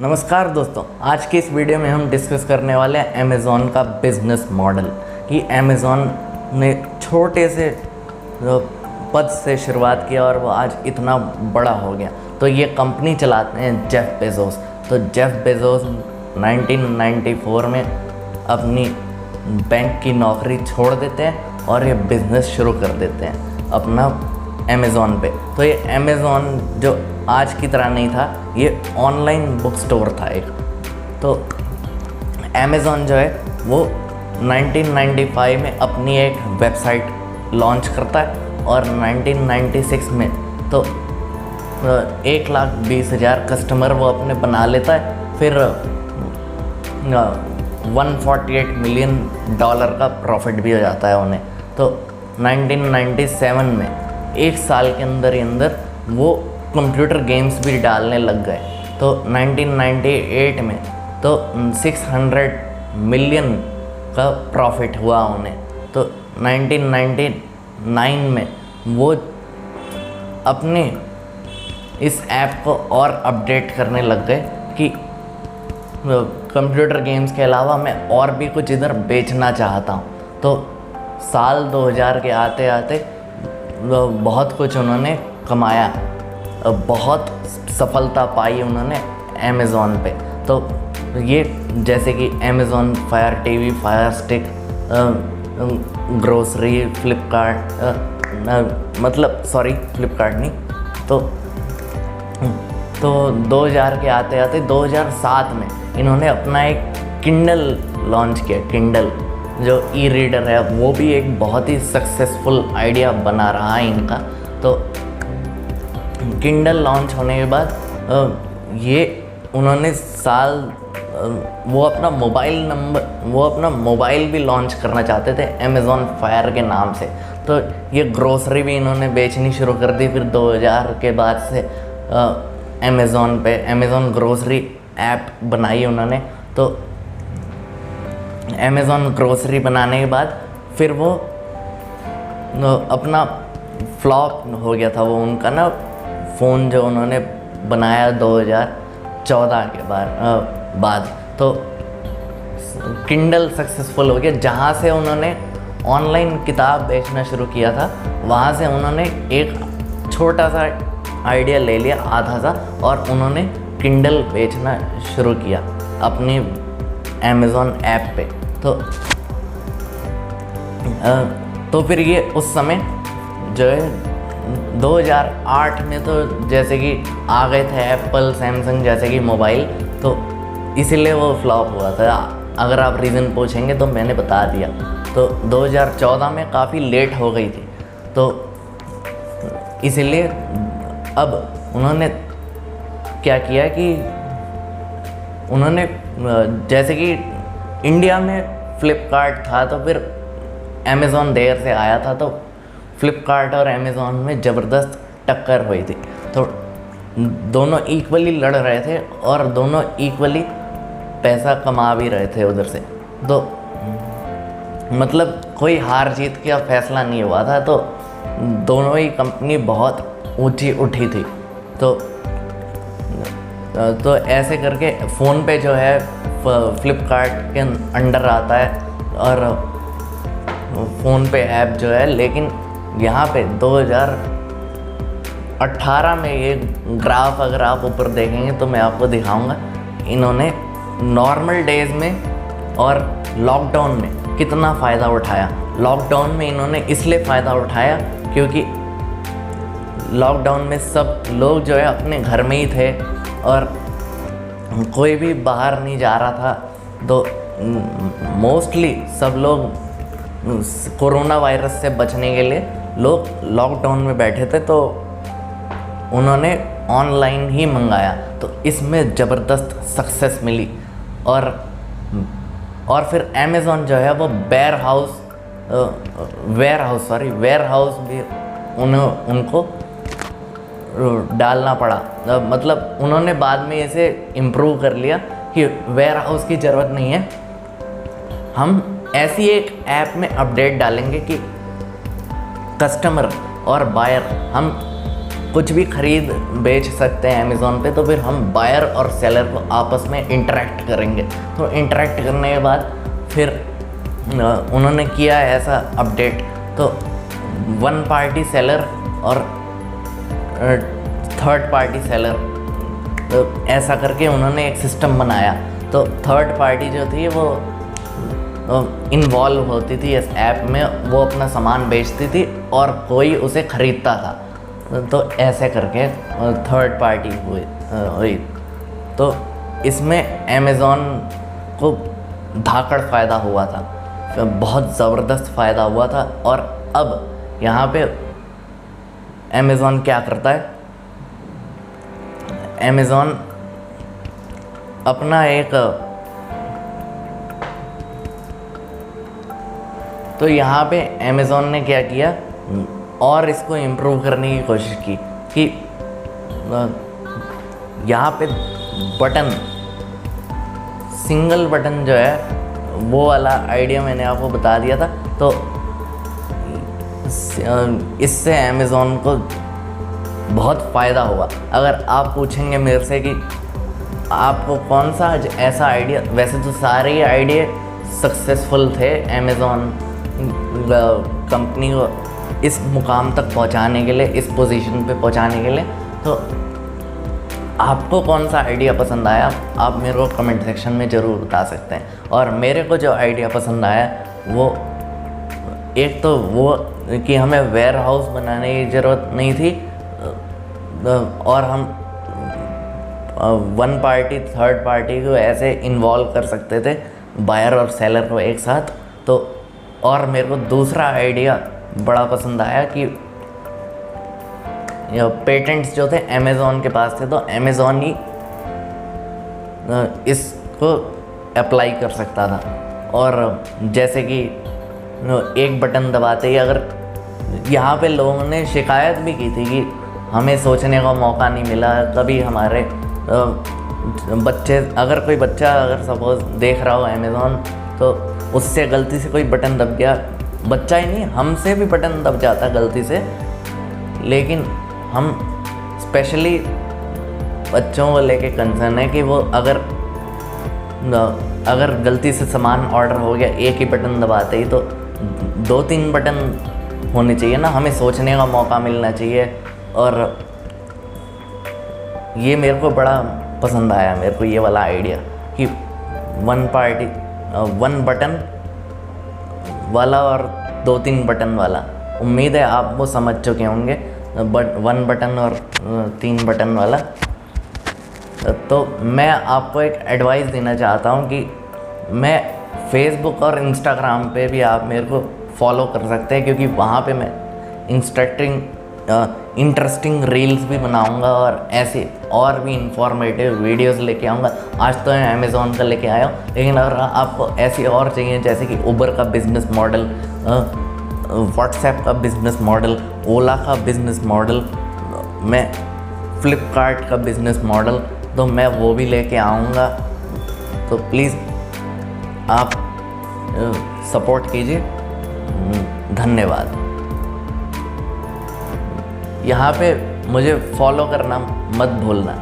नमस्कार दोस्तों, आज की इस वीडियो में हम डिस्कस करने वाले हैं अमेज़ॉन का बिज़नेस मॉडल कि अमेज़ॉन ने छोटे से पद से शुरुआत किया और वो आज इतना बड़ा हो गया। तो ये कंपनी चलाते हैं जेफ बेजोस। तो जेफ बेजोस 1994 में अपनी बैंक की नौकरी छोड़ देते हैं और ये बिज़नेस शुरू कर देते हैं अपना अमेज़ॉन पे। तो ये अमेज़ॉन जो आज की तरह नहीं था, ये ऑनलाइन बुक स्टोर था एक। तो अमेज़ॉन जो है वो 1995 में अपनी एक वेबसाइट लॉन्च करता है और 1996 में तो 1,20,000 कस्टमर वो अपने बना लेता है। फिर $148 मिलियन का प्रॉफिट भी हो जाता है उन्हें। तो 1997 में एक साल के अंदर ही अंदर वो कंप्यूटर गेम्स भी डालने लग गए। तो 1998 में तो 600 मिलियन का प्रॉफिट हुआ उन्हें। तो 1999 में वो अपने इस ऐप को और अपडेट करने लग गए कि कंप्यूटर गेम्स के अलावा मैं और भी कुछ इधर बेचना चाहता हूँ। तो साल 2000 के आते आते बहुत कुछ उन्होंने कमाया, बहुत सफलता पाई उन्होंने अमेज़ॉन पे। तो ये जैसे कि Amazon fire TV, fire stick, grocery, Flipkart, Flipkart नहीं। तो 2000 के आते आते 2007 में इन्होंने अपना एक किंडल लॉन्च किया। किंडल जो ई रीडर है वो भी एक बहुत ही सक्सेसफुल आइडिया बना रहा है इनका। तो किंडल लॉन्च होने के बाद ये उन्होंने वो अपना मोबाइल भी लॉन्च करना चाहते थे अमेज़ॉन फायर के नाम से। तो ये ग्रोसरी भी इन्होंने बेचनी शुरू कर दी। फिर 2000 के बाद से अमेज़ॉन पे अमेज़ॉन ग्रोसरी ऐप बनाई उन्होंने। तो अमेज़ॉन ग्रोसरी बनाने के बाद फिर वो अपना फ्लॉप हो गया था वो उनका ना फ़ोन जो उन्होंने बनाया 2014 के बाद। तो किंडल सक्सेसफुल हो गया। जहाँ से उन्होंने ऑनलाइन किताब बेचना शुरू किया था, वहाँ से उन्होंने एक छोटा सा आइडिया ले लिया, आधा सा, और उन्होंने किंडल बेचना शुरू किया अपनी अमेज़ॉन ऐप पे। तो फिर ये उस समय जो है 2008 में तो जैसे कि आ गए थे एप्पल, सैमसंग जैसे कि मोबाइल, तो इसीलिए वो फ्लॉप हुआ था। अगर आप रीज़न पूछेंगे तो मैंने बता दिया। तो 2014 में काफ़ी लेट हो गई थी। तो इसीलिए अब उन्होंने क्या किया कि उन्होंने जैसे कि इंडिया में फ्लिपकार्ट था, तो फिर अमेज़ॉन देर से आया था। तो फ्लिपकार्ट और अमेज़ॉन में ज़बरदस्त टक्कर हुई थी। तो दोनों इक्वली लड़ रहे थे और दोनों इक्वली पैसा कमा भी रहे थे उधर से। तो मतलब कोई हार जीत का फैसला नहीं हुआ था। तो दोनों ही कंपनी बहुत ऊंची उठी थी। तो ऐसे करके फ़ोन पे जो है फ्लिपकार्ट के अंडर आता है और फ़ोन पे ऐप जो है। लेकिन यहाँ पे 2018 में ये ग्राफ अगर आप ऊपर देखेंगे तो मैं आपको दिखाऊंगा इन्होंने नॉर्मल डेज़ में और लॉकडाउन में कितना फ़ायदा उठाया। लॉकडाउन में इन्होंने इसलिए फ़ायदा उठाया क्योंकि लॉकडाउन में सब लोग जो है अपने घर में ही थे और कोई भी बाहर नहीं जा रहा था। तो मोस्टली सब लोग कोरोना वायरस से बचने के लिए लोग लॉकडाउन में बैठे थे, तो उन्होंने ऑनलाइन ही मंगाया। तो इसमें ज़बरदस्त सक्सेस मिली। और फिर अमेज़ॉन जो है वो वेयर हाउस भी उनको डालना पड़ा। मतलब उन्होंने बाद में इसे इम्प्रूव कर लिया कि वेयर हाउस की ज़रूरत नहीं है, हम ऐसी एक ऐप में अपडेट डालेंगे कि कस्टमर और बायर हम कुछ भी खरीद बेच सकते हैं अमेज़ॉन पे, तो फिर हम बायर और सेलर को आपस में इंटरेक्ट करेंगे। तो इंटरेक्ट करने के बाद फिर उन्होंने किया ऐसा अपडेट, तो वन पार्टी सेलर और थर्ड पार्टी सेलर, तो ऐसा करके उन्होंने एक सिस्टम बनाया। तो थर्ड पार्टी जो थी वो इन्वॉल्व होती थी इस ऐप में, वो अपना सामान बेचती थी और कोई उसे ख़रीदता था। तो ऐसे करके थर्ड पार्टी हुई। तो इसमें अमेज़ॉन को धाकड़ फ़ायदा हुआ था, बहुत ज़बरदस्त फ़ायदा हुआ था। और अब यहाँ पे अमेज़ॉन क्या करता है, अमेज़ॉन अपना एक, तो यहाँ पे अमेज़ॉन ने क्या किया और इसको इम्प्रूव करने की कोशिश की कि यहाँ पे बटन, सिंगल बटन जो है वो वाला आइडिया मैंने आपको बता दिया था। तो इससे अमेज़ॉन को बहुत फ़ायदा हुआ। अगर आप पूछेंगे मेरे से कि आपको कौन सा ऐसा आइडिया, वैसे तो सारे ही आइडिया सक्सेसफुल थे अमेज़ॉन कंपनी को इस मुकाम तक पहुंचाने के लिए, इस पोजीशन पे पहुंचाने के लिए। तो आपको कौन सा आइडिया पसंद आया, आप मेरे को कमेंट सेक्शन में ज़रूर बता सकते हैं। और मेरे को जो आइडिया पसंद आया वो, एक तो वो कि हमें वेयर हाउस बनाने की ज़रूरत नहीं थी और हम वन पार्टी थर्ड पार्टी को ऐसे इन्वॉल्व कर सकते थे, बायर और सेलर को एक साथ। तो और मेरे को दूसरा आइडिया बड़ा पसंद आया कि पेटेंट्स जो थे अमेज़ॉन के पास थे, तो अमेज़ॉन ही इसको अप्लाई कर सकता था। और जैसे कि एक बटन दबाते ही, अगर यहाँ पे लोगों ने शिकायत भी की थी कि हमें सोचने का मौका नहीं मिला, कभी हमारे बच्चे, अगर कोई बच्चा अगर सपोज़ देख रहा हो अमेज़ॉन, तो उससे गलती से कोई बटन दब गया, बच्चा ही नहीं हमसे भी बटन दब जाता गलती से, लेकिन हम स्पेशली बच्चों को लेके कंसर्न है कि वो अगर गलती से सामान ऑर्डर हो गया, एक ही बटन दबाते ही, तो 2-3 बटन होने चाहिए ना, हमें सोचने का मौका मिलना चाहिए। और ये मेरे को बड़ा पसंद आया, मेरे को ये वाला आइडिया कि वन बटन वाला और 2-3 बटन वाला। उम्मीद है आप वो समझ चुके होंगे, बट 1 बटन और 3 बटन वाला। तो मैं आपको एक एडवाइस देना चाहता हूँ कि मैं फेसबुक और इंस्टाग्राम पे भी आप मेरे को फॉलो कर सकते हैं, क्योंकि वहाँ पे मैं इंटरेस्टिंग रील्स भी बनाऊंगा और ऐसे और भी इंफॉर्मेटिव वीडियोस लेके आऊँगा। आज तो मैं अमेज़ॉन का लेके आया हूँ, लेकिन अगर आपको ऐसी और चाहिए, जैसे कि उबर का बिज़नेस मॉडल, व्हाट्सएप का बिज़नेस मॉडल, ओला का बिज़नेस मॉडल, मैं फ्लिपकार्ट का बिज़नेस मॉडल, तो मैं वो भी लेके आऊँगा। तो प्लीज़ आप सपोर्ट कीजिए। धन्यवाद। यहाँ पे मुझे फॉलो करना मत भूलना।